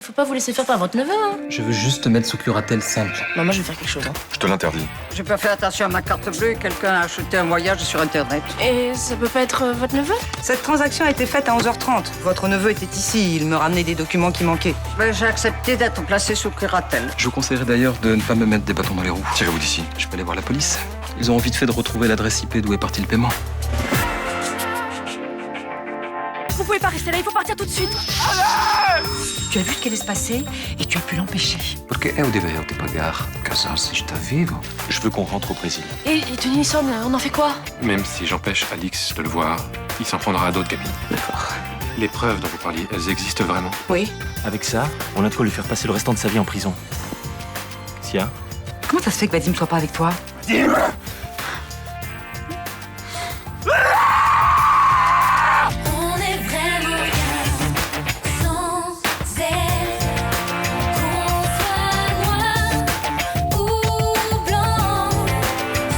faut pas vous laisser faire par votre neveu, hein. Je veux juste te mettre sous curatelle simple. Maman, je vais faire quelque chose, hein. Je te l'interdis. J'ai pas fait attention à ma carte bleue et quelqu'un a acheté un voyage sur Internet. Et ça peut pas être votre neveu? Cette transaction a été faite à 11h30. Votre neveu était ici, il me ramenait des documents qui manquaient. Ben, j'ai accepté d'être placé sous curatelle. Je vous conseillerais d'ailleurs de ne pas me mettre des bâtons dans les roues. Tirez-vous d'ici. Je peux aller voir la police. Ils auront vite fait de retrouver l'adresse IP d'où est parti le paiement. Vous pouvez pas rester là, il faut partir tout de suite. Tu as vu ce qui allait se passer et tu as pu l'empêcher. Porque eu deveria te pagar. Casar-se está vivo. Je veux qu'on rentre au Brésil. Et Tennyson, on en fait quoi? Même si j'empêche Alix de le voir, il s'en prendra à d'autres cabines. D'accord. Les preuves dont vous parliez, elles existent vraiment? Oui. Avec ça, on a de quoi lui faire passer le restant de sa vie en prison. Sia? Comment ça se fait que Vadim soit pas avec toi? On est vraiment bien sans elle. Qu'on soit noir ou blanc,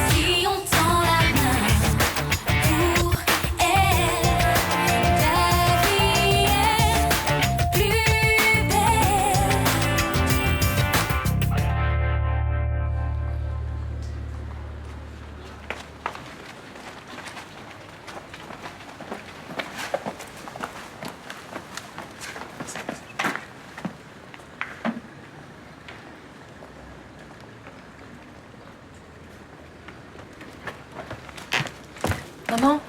si on tend la main pour elle, la vie est plus belle. Maman,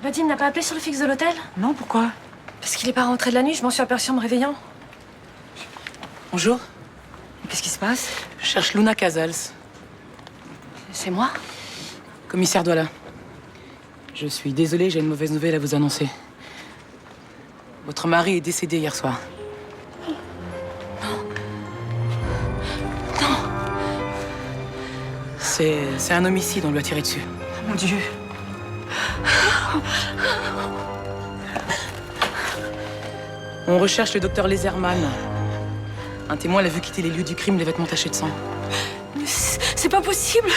Vadim n'a pas appelé sur le fixe de l'hôtel? Non, pourquoi? Parce qu'il est pas rentré de la nuit, je m'en suis aperçue en me réveillant. Bonjour. Qu'est-ce qui se passe? Je cherche Luna Casals, C'est moi? commissaire Douala. Je suis désolée, j'ai une mauvaise nouvelle à vous annoncer. Votre mari est décédé hier soir. Non. C'est un homicide, on lui a tiré dessus. Mon Dieu. On recherche le docteur Laserman. Un témoin l'a vu quitter les lieux du crime, les vêtements tachés de sang. Mais c'est pas possible.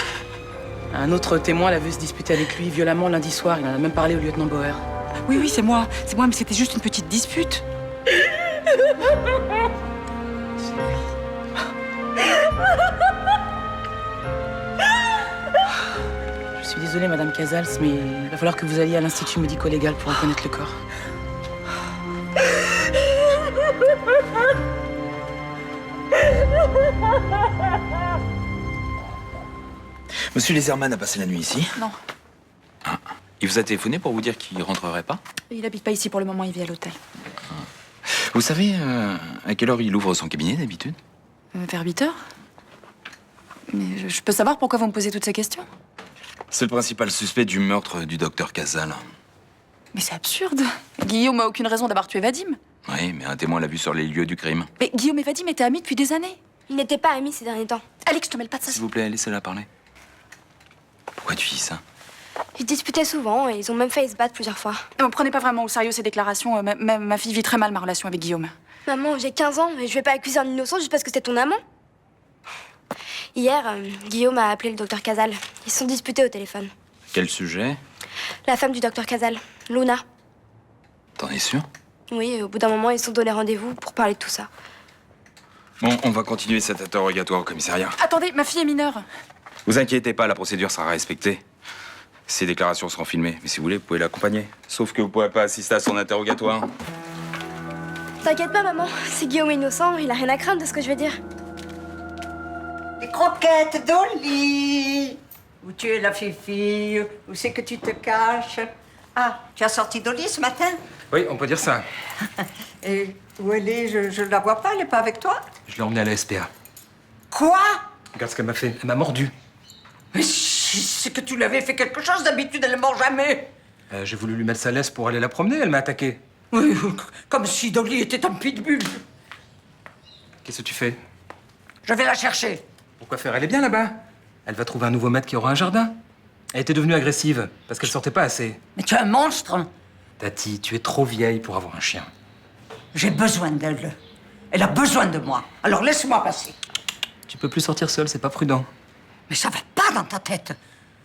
Un autre témoin l'a vu se disputer avec lui violemment lundi soir. Il en a même parlé au lieutenant Bauer. Oui, c'est moi, mais c'était juste une petite dispute. Je suis désolée, Madame Casals, mais il va falloir que vous alliez à l'Institut médico-légal pour reconnaître le corps. Monsieur Laserman a passé la nuit ici? Non. Ah. Il vous a téléphoné pour vous dire qu'il rentrerait pas? Il habite pas ici pour le moment, il vit à l'hôtel. Vous savez à quelle heure il ouvre son cabinet d'habitude? Vers 8 heures. Mais je peux savoir pourquoi vous me posez toutes ces questions? C'est le principal suspect du meurtre du docteur Casal. Mais c'est absurde. Guillaume a aucune raison d'avoir tué Vadim. Oui, mais un témoin l'a vu sur les lieux du crime. Mais Guillaume et Vadim étaient amis depuis des années. Ils n'étaient pas amis ces derniers temps. Alex, je te mêle pas de ça. S'il vous plaît, laissez-la parler. Pourquoi tu dis ça? Ils disputaient souvent et ils ont même failli se battre plusieurs fois. Ne prenez pas vraiment au sérieux ces déclarations. Ma fille vit très mal ma relation avec Guillaume. Maman, j'ai 15 ans et je vais pas accuser un innocent juste parce que c'est ton amant. Hier, Guillaume a appelé le docteur Casal. Ils se sont disputés au téléphone. Quel sujet? La femme du docteur Casal, Luna. T'en es sûr? Oui, et au bout d'un moment, ils se sont donné rendez-vous pour parler de tout ça. Bon, on va continuer cet interrogatoire au commissariat. Attendez, ma fille est mineure. Vous inquiétez pas, la procédure sera respectée. Ces déclarations seront filmées, mais si vous voulez, vous pouvez l'accompagner. Sauf que vous pourrez pas assister à son interrogatoire. T'inquiète pas, maman. Si Guillaume est innocent, il a rien à craindre de ce que je vais dire. Les croquettes d'Oli. Où tu es, la fifi? Où c'est que tu te caches? Ah, tu as sorti d'Oli ce matin? Oui, on peut dire ça. Et où elle est? Je la vois pas, elle est pas avec toi? Je l'ai emmenée à la SPA. Quoi? Regarde ce qu'elle m'a fait. Elle m'a mordu. Mais c'est que tu lui avais fait quelque chose, d'habitude elle ne mord jamais. J'ai voulu lui mettre sa laisse pour aller la promener, elle m'a attaqué. Oui, comme si Dolly était un pitbull. Qu'est-ce que tu fais? Je vais la chercher. Pourquoi faire? Elle est bien là-bas. Elle va trouver un nouveau maître qui aura un jardin. Elle était devenue agressive parce qu'elle sortait pas assez. Mais tu es un monstre. Tati, tu es trop vieille pour avoir un chien. J'ai besoin d'elle. Elle a besoin de moi. Alors laisse-moi passer. Tu peux plus sortir seule, c'est pas prudent. Mais ça va pas dans ta tête.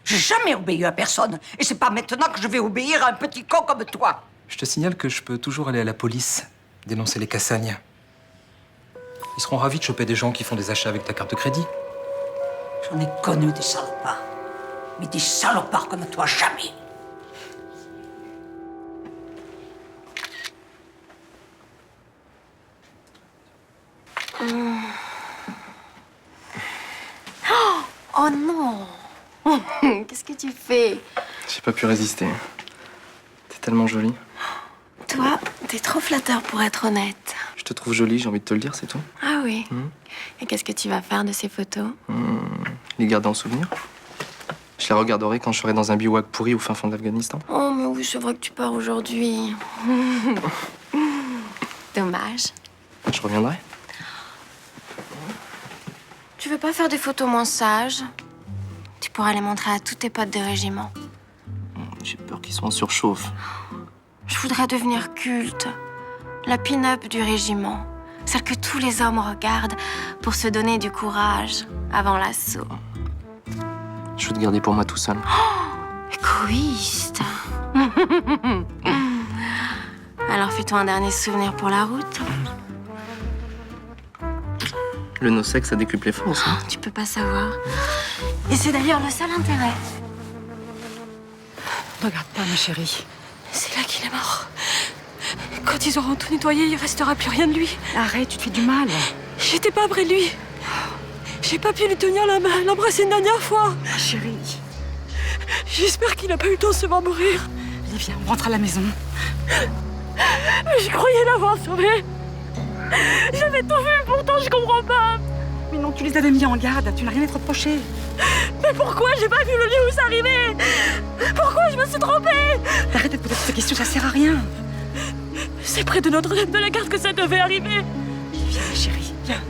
J'ai jamais obéi à personne. Et c'est pas maintenant que je vais obéir à un petit con comme toi. Je te signale que je peux toujours aller à la police, dénoncer les Cassagnes. Ils seront ravis de choper des gens qui font des achats avec ta carte de crédit. J'en ai connu des salopards. Mais des salopards comme toi, jamais. Oh non. Qu'est-ce que tu fais? J'ai pas pu résister. T'es tellement jolie. Toi, t'es trop flatteur pour être honnête. Je te trouve jolie, j'ai envie de te le dire, c'est tout. Ah oui. Et qu'est-ce que tu vas faire de ces photos? Les garder en souvenir. Je les regarderai quand je serai dans un bivouac pourri au fin fond de l'Afghanistan. Oh, mais oui, c'est vrai que tu pars aujourd'hui. Dommage. Je reviendrai. Tu veux pas faire des photos moins sages? Tu pourras les montrer à tous tes potes de régiment. J'ai peur qu'ils soient en surchauffe. Je voudrais devenir culte. La pin-up du régiment. Celle que tous les hommes regardent pour se donner du courage avant l'assaut. Je veux te garder pour moi tout seul. Égoïste. Alors fais-toi un dernier souvenir pour la route. Le no-sex a décuplé force. Hein. Tu peux pas savoir. Et c'est d'ailleurs le seul intérêt. Regarde pas, ma chérie. C'est là qu'il est mort. Quand ils auront tout nettoyé, il restera plus rien de lui. Arrête, tu te fais du mal. J'étais pas près de lui. J'ai pas pu lui tenir la main, l'embrasser une dernière fois. Ma chérie. J'espère qu'il n'a pas eu le temps de se voir mourir. Allez, viens, on rentre à la maison. Mais je croyais l'avoir sauvé. J'avais tout vu, pourtant je comprends pas. Mais non, tu les avais mis en garde, tu n'as rien à te reprocher. Mais pourquoi j'ai pas vu le lieu où ça arrivait? Pourquoi je me suis trompée? Arrête de te poser cette question, ça sert à rien. C'est près de Notre-Dame de la Garde que ça devait arriver. Viens, ma chérie, viens.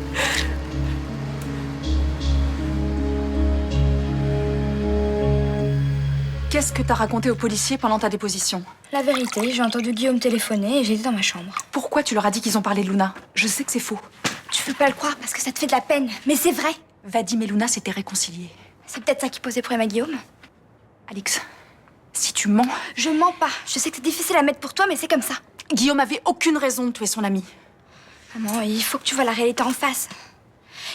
Qu'est-ce que t'as raconté aux policiers pendant ta déposition? La vérité, j'ai entendu Guillaume téléphoner et j'étais dans ma chambre. Pourquoi tu leur as dit qu'ils ont parlé de Luna? Je sais que c'est faux. Tu veux pas le croire parce que ça te fait de la peine, mais c'est vrai. Vadim et Luna s'étaient réconciliés. C'est peut-être ça qui posait problème à Guillaume. Alix, si tu mens... Je mens pas. Je sais que c'est difficile à mettre pour toi, mais c'est comme ça. Guillaume avait aucune raison de tuer son ami. Maman, il faut que tu vois la réalité en face.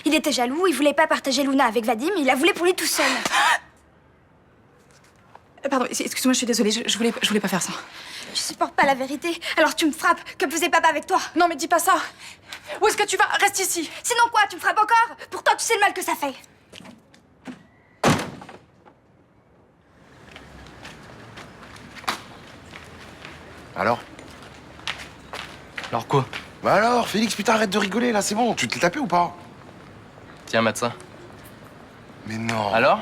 Il était jaloux, il voulait pas partager Luna avec Vadim, il la voulait pour lui tout seul. Pardon, excuse-moi, je suis désolée, je voulais pas faire ça. Je supporte pas la vérité, alors tu me frappes, comme faisait papa avec toi. Non, mais dis pas ça. Où est-ce que tu vas? Reste ici. Sinon quoi, tu me frappes encore? Pourtant tu sais le mal que ça fait. Alors? Alors quoi? Bah alors, Félix, putain, arrête de rigoler, là, c'est bon. Tu te l'es tapé ou pas? Tiens, mate ça. Mais non. Alors?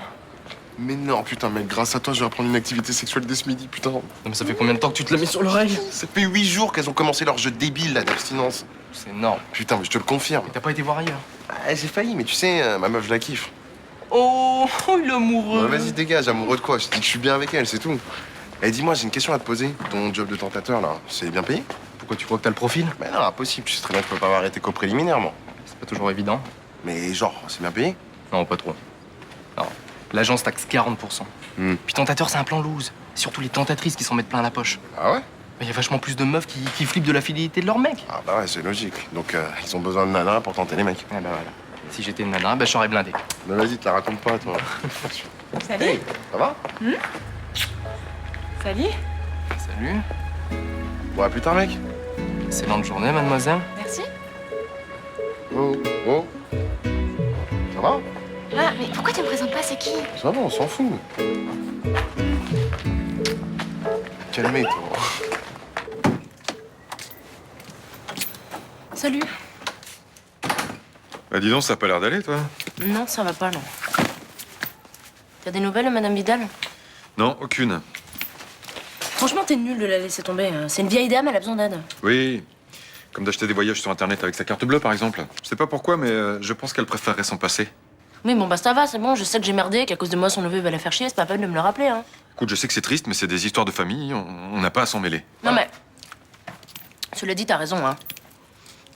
Mais non, putain, mec, grâce à toi, je vais reprendre une activité sexuelle dès ce midi, putain. Non, mais ça fait combien de temps que tu te l'as mis sur l'oreille? Ça fait 8 jours qu'elles ont commencé leur jeu débile, là, d'abstinence. C'est énorme. Putain, mais je te le confirme. T'as pas été voir ailleurs? Ah, j'ai failli, mais tu sais, ma meuf, je la kiffe. Oh, il est amoureux. Bah, vas-y, dégage, amoureux de quoi? Je te dis que je suis bien avec elle, c'est tout. Eh, dis-moi, j'ai une question à te poser. Ton job de tentateur, là, c'est bien payé? Pourquoi tu crois que t'as le profil? Mais non, impossible. Tu sais très bien que je peux pas m'arrêter qu'au préliminaire, moi. C'est pas toujours évident. Mais genre, c'est bien payé? Non, pas trop. Non. L'agence taxe 40%. Puis tentateur, c'est un plan loose. Surtout les tentatrices qui s'en mettent plein la poche. Ah ouais? Il y a vachement plus de meufs qui flippent de la fidélité de leur mec. Ah bah ouais, c'est logique. Donc, ils ont besoin de nana pour tenter les mecs. Ah bah voilà. Si j'étais une nana, bah je serais blindé. Mais vas-y, te la raconte pas, toi. Salut. Hey, ça va? Salut. Salut. Bon, à plus tard, mec. Excellente journée, mademoiselle. Merci. Oh, oh. Ça va? Ah, mais pourquoi tu me présentes pas, c'est qui? Ça va, on s'en fout. Calmez, toi. Salut. Bah dis donc, ça a pas l'air d'aller, toi. Non, ça va pas, non. T'as des nouvelles, Madame Vidal? Non, aucune. Franchement, t'es nul de la laisser tomber. C'est une vieille dame, elle a besoin d'aide. Oui, comme d'acheter des voyages sur Internet avec sa carte bleue, par exemple. Je sais pas pourquoi, mais je pense qu'elle préférerait s'en passer. Oui, bon, bah ça va, c'est bon. Je sais que j'ai merdé, qu'à cause de moi, son neveu va la faire chier. C'est pas la peine de me le rappeler, hein. Écoute, je sais que c'est triste, mais c'est des histoires de famille, on n'a pas à s'en mêler. Non, mais... Cela dit, t'as raison, hein.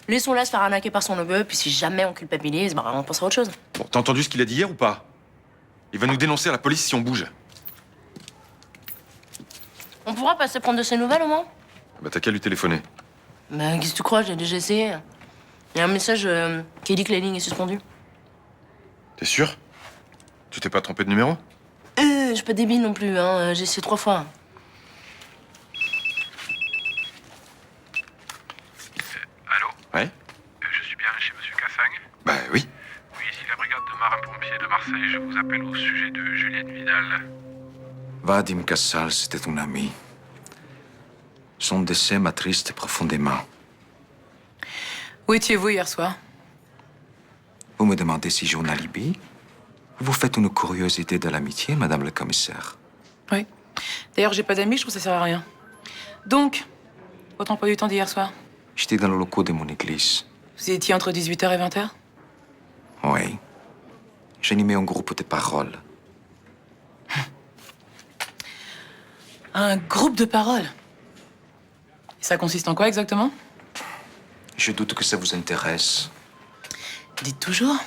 Laissons-la se faire arnaquer par son neveu, puis si jamais on culpabilise, bah on pensera à autre chose. Bon, t'as entendu ce qu'il a dit hier ou pas? Il va nous dénoncer à la police si on bouge. On pourra passer prendre de ses nouvelles, au moins? Bah t'as qu'à lui téléphoner. Bah, qu'est-ce que tu crois? J'ai déjà essayé. Il y a un message qui dit que la ligne est suspendue. T'es sûr? Tu t'es pas trompé de numéro? Je suis pas débile non plus, hein. J'ai essayé 3 fois. Allô? Ouais? Je suis bien chez Monsieur Cassagne? Bah oui. Oui, ici la brigade de marins-pompiers de Marseille. Je vous appelle au sujet de Juliette Vidal. Vadim Casals était un ami. Son décès m'attriste profondément. Où étiez-vous hier soir? Vous me demandez si j'ai un alibi? Vous faites une curiosité de l'amitié, madame le commissaire. Oui. D'ailleurs, j'ai pas d'amis, je trouve que ça sert à rien. Donc, votre emploi du temps d'hier soir? J'étais dans le locaux de mon église. Vous étiez entre 18h et 20h? Oui. J'animais un groupe de parole. Un groupe de parole? Et ça consiste en quoi exactement? Je doute que ça vous intéresse. Dites toujours.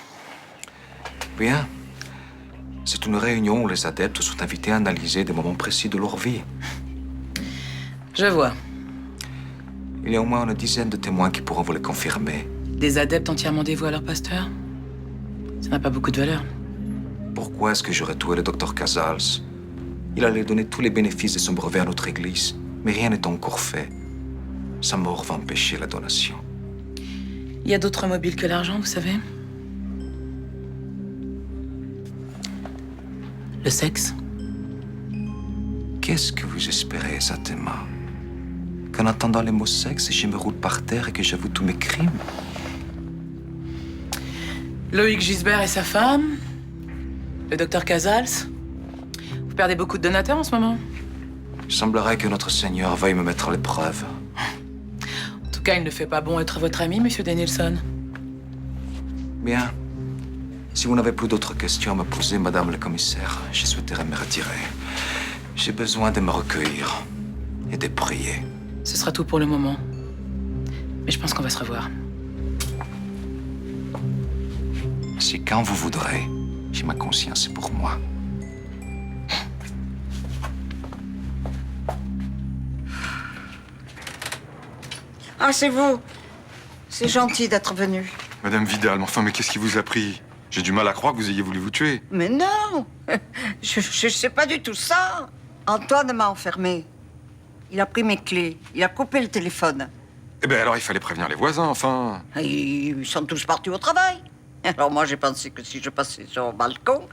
Bien. C'est une réunion où les adeptes sont invités à analyser des moments précis de leur vie. Je vois. Il y a au moins une dizaine de témoins qui pourront vous le confirmer. Des adeptes entièrement dévoués à leur pasteur? Ça n'a pas beaucoup de valeur. Pourquoi est-ce que j'aurais tué le docteur Casals? Il allait donner tous les bénéfices de son brevet à notre église, mais rien n'est encore fait. Sa mort va empêcher la donation. Il y a d'autres mobiles que l'argent, vous savez? Le sexe? Qu'est-ce que vous espérez exactement? Qu'en entendant les mots sexe, je me roule par terre et que j'avoue tous mes crimes? Loïc Gisbert et sa femme? Le docteur Casals? Vous perdez beaucoup de donateurs en ce moment? Il semblerait que notre Seigneur veuille me mettre à l'épreuve. En tout cas, il ne fait pas bon être votre ami, monsieur Danielson. Bien. Si vous n'avez plus d'autres questions à me poser, madame le commissaire, je souhaiterais me retirer. J'ai besoin de me recueillir et de prier. Ce sera tout pour le moment. Mais je pense qu'on va se revoir. C'est quand vous voudrez. J'ai ma conscience pour moi. Ah, c'est vous. C'est gentil d'être venu. Madame Vidal, mais enfin, mais qu'est-ce qui vous a pris? J'ai du mal à croire que vous ayez voulu vous tuer. Mais non. Je sais pas du tout ça. Antoine m'a enfermé. Il a pris mes clés. Il a coupé le téléphone. Eh ben alors, il fallait prévenir les voisins, enfin. Ils sont tous partis au travail. Alors moi, j'ai pensé que si je passais sur le balcon,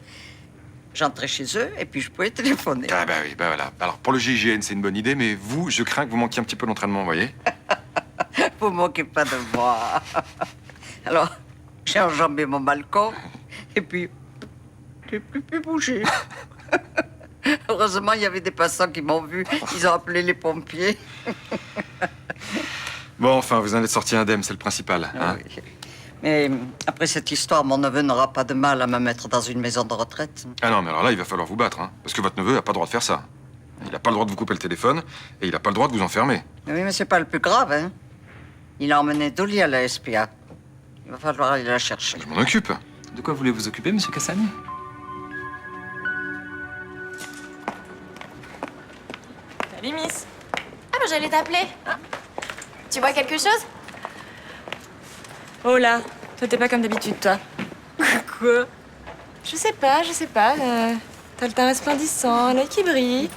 j'entrais chez eux et puis je pouvais téléphoner. Ah bah oui, bah voilà. Alors, pour le GIGN, c'est une bonne idée, mais vous, je crains que vous manquiez un petit peu d'entraînement, vous voyez? Vous moquez pas de moi. Alors, j'ai enjambé mon balcon et puis j'ai plus pu bouger. Heureusement, il y avait des passants qui m'ont vu. Ils ont appelé les pompiers. Bon, enfin, vous en êtes sorti indemne, c'est le principal. Hein? Oui. Mais après cette histoire, mon neveu n'aura pas de mal à me mettre dans une maison de retraite. Ah non, mais alors là, il va falloir vous battre, hein, parce que votre neveu n'a pas le droit de faire ça. Il n'a pas le droit de vous couper le téléphone et il n'a pas le droit de vous enfermer. Oui, mais c'est pas le plus grave, hein. Il a emmené Dolly à la SPA. Il va falloir aller la chercher. Je m'en occupe. De quoi voulez-vous vous occuper, monsieur Cassagne? Salut, Miss. Ah, bah, j'allais t'appeler. Tu vois quelque chose? Oh là, toi t'es pas comme d'habitude, toi. Quoi? Je sais pas. T'as le teint resplendissant, l'œil qui brille.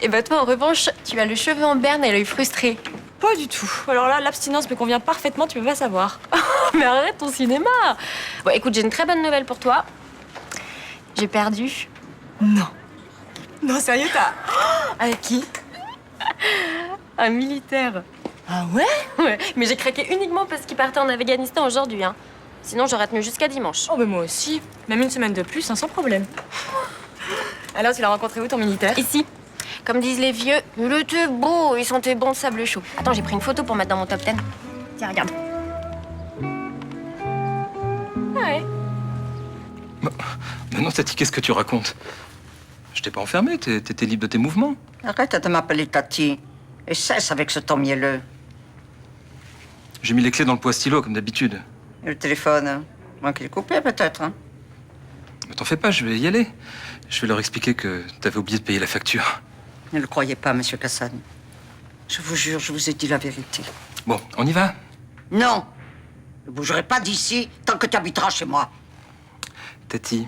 Et bah, toi, en revanche, tu as le cheveu en berne et l'œil frustré. Pas du tout. Alors là, l'abstinence me convient parfaitement, tu peux pas savoir. Mais arrête ton cinéma. Bon, écoute, j'ai une très bonne nouvelle pour toi. J'ai perdu. Non. Non, sérieux, t'as... Avec qui? Un militaire. Ah ouais? Ouais, mais j'ai craqué uniquement parce qu'il partait en Afghanistan aujourd'hui, hein. Sinon, j'aurais tenu jusqu'à dimanche. Oh, bah moi aussi. Même une semaine de plus, hein, sans problème. Alors, tu l'as rencontré où, ton militaire? Ici. Comme disent les vieux, il était beau, il sentait bon le sable chaud. Attends, j'ai pris une photo pour mettre dans mon top 10. Tiens, regarde. Ouais. Mais non, Tati, qu'est-ce que tu racontes? Je t'ai pas enfermé, t'étais libre de tes mouvements. Arrête de m'appeler Tati. Et cesse avec ce ton mielleux. J'ai mis les clés dans le poids-stylo, comme d'habitude. Et le téléphone, hein? Moi qui l'ai coupé, peut-être, hein? Mais t'en fais pas, je vais y aller. Je vais leur expliquer que t'avais oublié de payer la facture. Ne le croyez pas, monsieur Cassagne. Je vous jure, je vous ai dit la vérité. Bon, on y va? Non. Je ne bougerai pas d'ici tant que tu habiteras chez moi. Tati,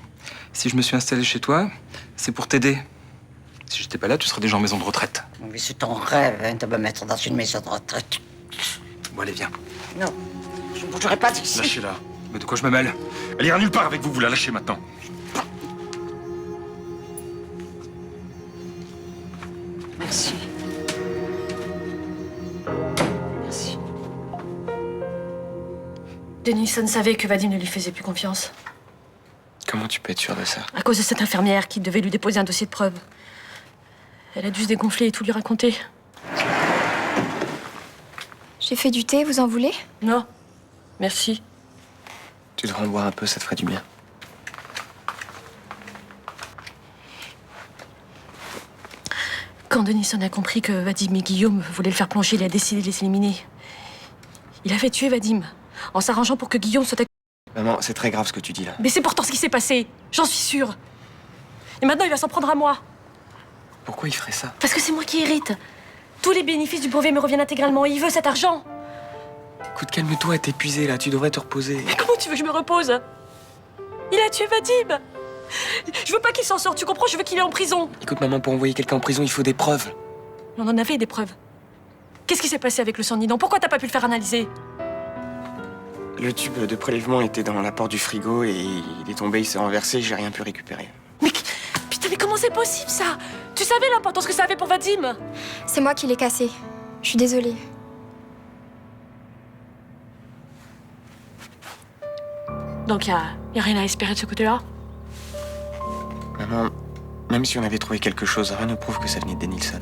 si je me suis installé chez toi, c'est pour t'aider. Si j'étais pas là, tu serais déjà en maison de retraite. Oui, c'est ton rêve hein, de me mettre dans une maison de retraite. Bon, allez, viens. Non, je ne bougerai pas d'ici. Lâchez-la. Mais de quoi je me mêle? Elle ira nulle part avec vous, vous la lâchez maintenant. Merci. Merci. Denison savait que Vadim ne lui faisait plus confiance. Comment tu peux être sûr de ça? À cause de cette infirmière qui devait lui déposer un dossier de preuve. Elle a dû se dégonfler et tout lui raconter. J'ai fait du thé, vous en voulez? Non. Merci. Tu devrais en boire un peu, ça te ferait du bien. Quand Denison a compris que Vadim et Guillaume voulaient le faire plonger, il a décidé de les éliminer. Il avait tué Vadim, en s'arrangeant pour que Guillaume soit... Maman, c'est très grave ce que tu dis là. Mais c'est pourtant ce qui s'est passé, j'en suis sûre. Et maintenant, il va s'en prendre à moi. Pourquoi il ferait ça? Parce que c'est moi qui hérite. Tous les bénéfices du brevet me reviennent intégralement et il veut cet argent. Écoute, calme-toi, t'es épuisé là, tu devrais te reposer. Mais comment tu veux que je me repose? Il a tué Vadim. Je veux pas qu'il s'en sorte, tu comprends? Je veux qu'il est en prison. Écoute, maman, pour envoyer quelqu'un en prison, il faut des preuves. On en avait des preuves. Qu'est-ce qui s'est passé avec le sang de Nidan? Pourquoi t'as pas pu le faire analyser? Le tube de prélèvement était dans la porte du frigo et il est tombé, il s'est renversé, j'ai rien pu récupérer. Putain, mais comment c'est possible ça? Tu savais l'importance que ça avait pour Vadim? C'est moi qui l'ai cassé. Je suis désolée. Donc y a rien à espérer de ce côté-là? Maman, même si on avait trouvé quelque chose, rien ne prouve que ça venait de Denilson.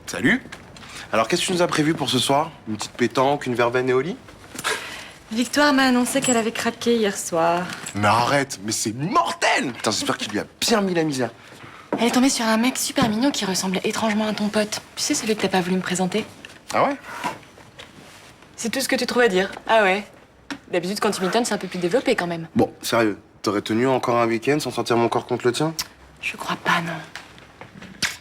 Salut. Alors, qu'est-ce que tu nous as prévu pour ce soir? Une petite pétanque, une verveine et au lit? Victoire m'a annoncé qu'elle avait craqué hier soir. Mais arrête, mais c'est mortel! Putain, j'espère qu'il lui a bien mis la misère. Elle est tombée sur un mec super mignon qui ressemblait étrangement à ton pote. Tu sais, celui que t'as pas voulu me présenter? Ah ouais? C'est tout ce que tu trouves à dire. Ah ouais? D'habitude, quand tu m'étonnes, c'est un peu plus développé quand même. Bon, sérieux, t'aurais tenu encore un week-end sans sentir mon corps contre le tien? Je crois pas, non.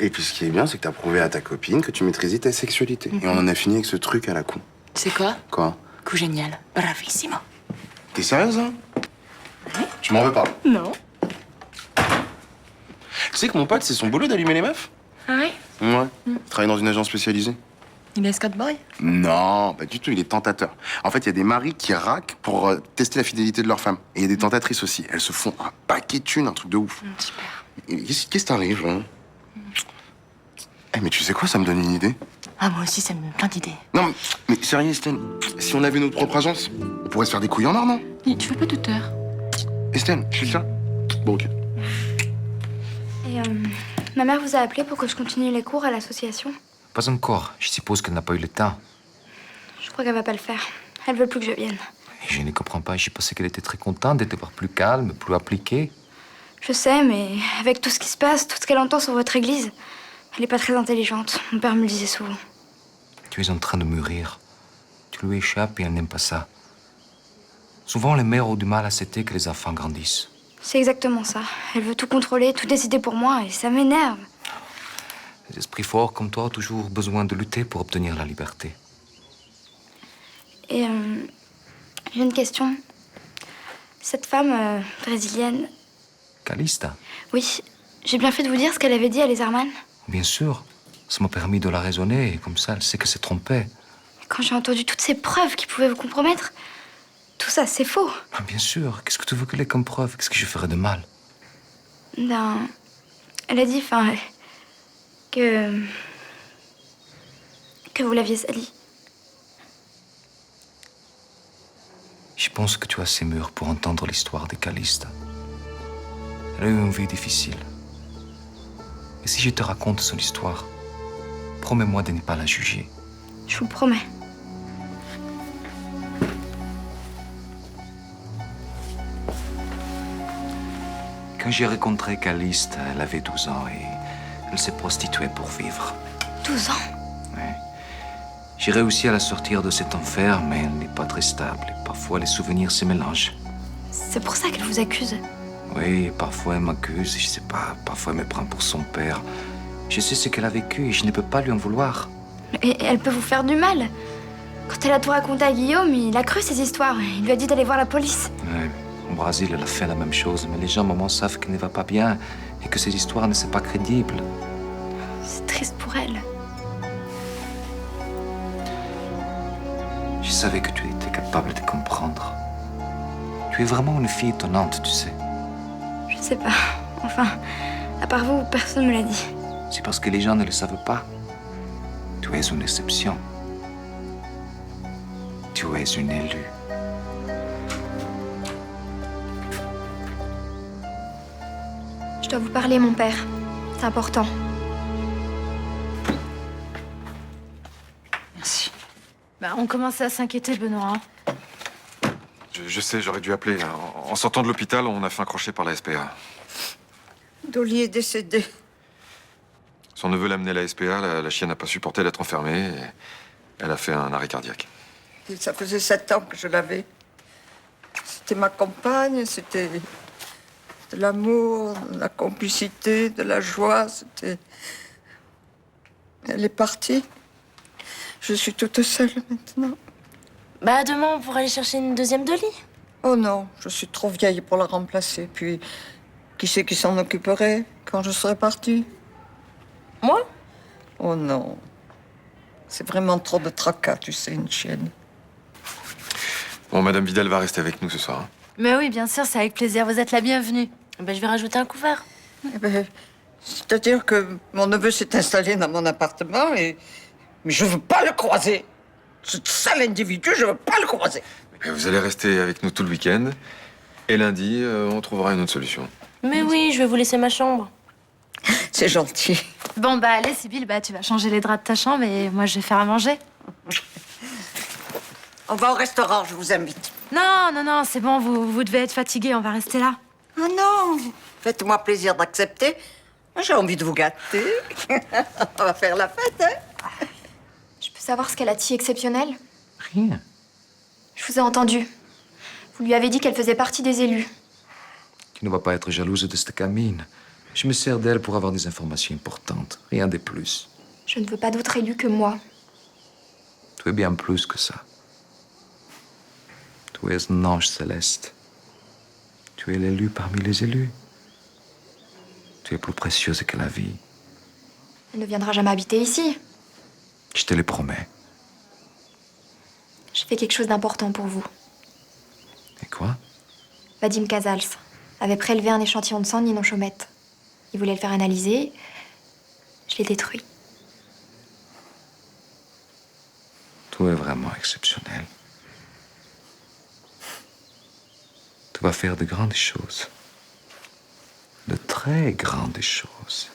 Et puis ce qui est bien, c'est que t'as prouvé à ta copine que tu maîtrisais ta sexualité. Et on en a fini avec ce truc à la con. Tu sais quoi? Quoi? Coup génial. Bravissimo. T'es sérieuse, hein? Tu m'en veux pas? Non. Tu sais que mon pote, c'est son boulot d'allumer les meufs? Ah ouais? Ouais. Il travaille dans une agence spécialisée. Il est escort boy? Non, pas du tout, il est tentateur. En fait, il y a des maris qui raquent pour tester la fidélité de leur femme. Et il y a des tentatrices aussi. Elles se font un paquet de thunes, un truc de ouf. Super. Et qu'est-ce qui t'arrive, hein? Eh, mais tu sais quoi, ça me donne une idée. Ah, moi aussi, ça me donne plein d'idées. Non, mais sérieux, Estelle, si on avait notre propre agence, on pourrait se faire des couilles en or, non? Tu fais pas de tort. Estelle, je suis ça? Bon, ok. Et ma mère vous a appelé pour que je continue les cours à l'association? Pas encore. Je suppose qu'elle n'a pas eu le temps. Je crois qu'elle va pas le faire. Elle veut plus que je vienne. Et je ne comprends pas. Je pensais qu'elle était très contente de te voir plus calme, plus appliquée. Je sais, mais avec tout ce qui se passe, tout ce qu'elle entend sur votre église, elle est pas très intelligente. Mon père me le disait souvent. Tu es en train de mûrir. Tu lui échappes et elle n'aime pas ça. Souvent, les mères ont du mal à accepter que les enfants grandissent. C'est exactement ça. Elle veut tout contrôler, tout décider pour moi, et ça m'énerve. Les esprits forts comme toi ont toujours besoin de lutter pour obtenir la liberté. Et j'ai une question. Cette femme brésilienne... Calista, Oui, j'ai bien fait de vous dire ce qu'elle avait dit à Les Arman. bien sûr. Ça m'a permis de la raisonner et comme ça, elle sait que c'est trompé. Quand j'ai entendu toutes ces preuves qui pouvaient vous compromettre, tout ça, c'est faux. Ah, bien sûr. Qu'est-ce que tu veux qu'elle ait comme preuve? Qu'est-ce que je ferais de mal? Ben, elle a dit, enfin, que vous l'aviez sali. Je pense que tu es assez mûr pour entendre l'histoire de Calista. Elle a eu une vie difficile. Et si je te raconte son histoire, promets-moi de ne pas la juger. Je vous promets. Quand j'ai rencontré Calista, elle avait 12 ans et elle s'est prostituée pour vivre. 12 ans? Ouais. J'ai réussi à la sortir de cet enfer, mais elle n'est pas très stable. Et parfois, les souvenirs se mélangent. C'est pour ça qu'elle vous accuse. Oui, parfois elle m'accuse, je sais pas, parfois elle me prend pour son père. Je sais ce qu'elle a vécu et je ne peux pas lui en vouloir. Et elle peut vous faire du mal. Quand elle a tout raconté à Guillaume, il a cru ces histoires. Il lui a dit d'aller voir la police. Ouais, au Brésil, elle a fait la même chose, mais les gens, maman, savent qu'elle ne va pas bien et que ces histoires ne sont pas crédibles. C'est triste pour elle. Je savais que tu étais capable de comprendre. Tu es vraiment une fille étonnante, tu sais. Je sais pas. Enfin, à part vous, personne me l'a dit. C'est parce que les gens ne le savent pas. Tu es une exception. Tu es une élue. Je dois vous parler, mon père. C'est important. Merci. Bah, on commençait à s'inquiéter, Benoît. Hein. Je sais, j'aurais dû appeler. Là. En sortant de l'hôpital, on a fait un crochet par la SPA. Dolly est décédée. Son neveu l'a amené à la SPA, la chienne n'a pas supporté d'être enfermée, et elle a fait un arrêt cardiaque. Et ça faisait 7 ans que je l'avais. C'était ma compagne, c'était de l'amour, de la complicité, de la joie, c'était... Elle est partie. Je suis toute seule maintenant. Bah, demain, on pourra aller chercher une deuxième Dolly. Oh non, je suis trop vieille pour la remplacer. Puis, qui c'est qui s'en occuperait quand je serai partie? Moi? Oh non. C'est vraiment trop de tracas, tu sais, une chienne. Bon, Madame Vidal va rester avec nous ce soir. Hein. Mais oui, bien sûr, c'est avec plaisir. Vous êtes la bienvenue. Bah, je vais rajouter un couvert. Eh ben, c'est-à-dire que mon neveu s'est installé dans mon appartement et... Mais je veux pas le croiser. Ce sale individu, je veux pas le croiser. Mais vous allez rester avec nous tout le week-end. Et lundi, on trouvera une autre solution. Mais oui, je vais vous laisser ma chambre. C'est gentil. Bon, bah, allez, Sybille, bah, tu vas changer les draps de ta chambre et moi, je vais faire à manger. On va au restaurant, je vous invite. Non, non, non, c'est bon, vous devez être fatigué, on va rester là. Oh non, faites-moi plaisir d'accepter. J'ai envie de vous gâter. On va faire la fête, hein? Je peux savoir ce qu'elle a de si exceptionnel? Rien. Je vous ai entendu. Vous lui avez dit qu'elle faisait partie des élus. Tu ne vas pas être jalouse de cette gamine. Je me sers d'elle pour avoir des informations importantes. Rien de plus. Je ne veux pas d'autre élu que moi. Tu es bien plus que ça. Tu es un ange céleste. Tu es l'élu parmi les élus. Tu es plus précieuse que la vie. Elle ne viendra jamais habiter ici. Je te le promets. J'ai fait quelque chose d'important pour vous. Et quoi? Vadim Casals avait prélevé un échantillon de sang de Ninon Chaumette. Il voulait le faire analyser. Je l'ai détruit. Tu es vraiment exceptionnel. Tu vas faire de grandes choses. De très grandes choses.